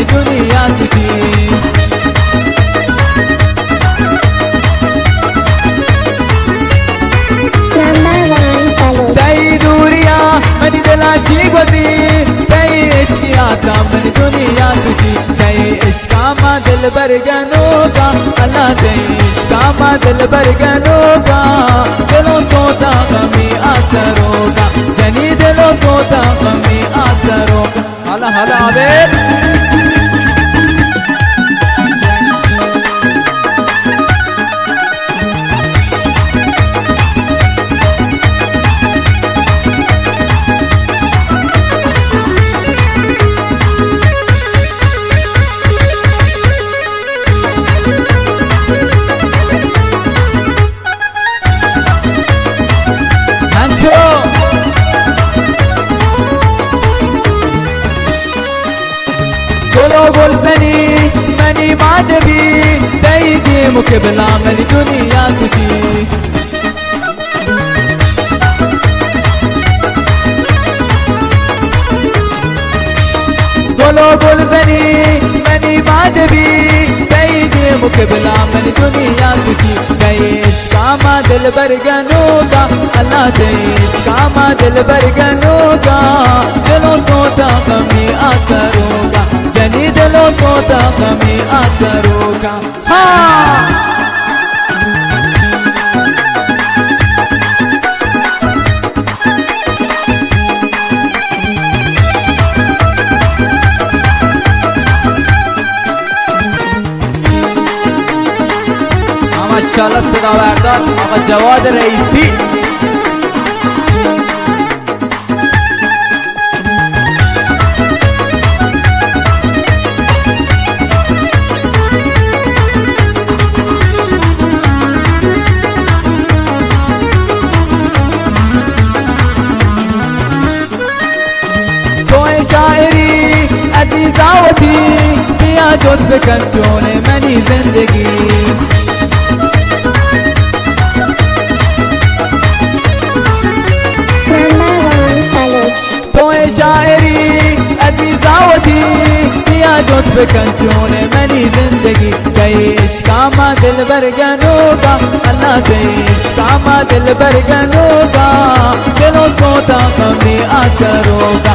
मेरी दुनिया तुझी। तई दूरिया मेरी दिलाची गोदी, तई इश्किया सा मेरी दुनिया तुझी। तई इश्का मा दिल भर गनोगा अल्लाह, तई इश्का मा दिल भर गनोगा। दिलों सोता गमी आसरोगा, जनी दिलों सोता गमी आसरोगा। हला हला आवेद बोलो बोलतनी मनी माजवी, तई दी मुखे बिला मेरी दुनिया तुझी। बोलो बोलतनी मनी माजवी, तई दी मुखे बिला मेरी दुनिया तुझी। तई इश्का मा दिल भर गनोगा अल्लाह, तई इश्का मा दिल भर गनोगा। दिलों सोता कमी आसरोगा, जनी दिलों सोता कमी आसरोगा। हाँ माशाअल्लाह सदा वारदात आका जवाद रईसी। शायरी अजीजावती पिया जोश पे कंचोने मनी जिंदगी। तोए शायरी अजीजावती पिया जोश पे कंचोने मनी जिंदगी। कई इश्का मा दिल भर गनोगा अल्लाह, कई इश्का मा दिल भर गनोगा। दिलों सोता कमी आसरोगा,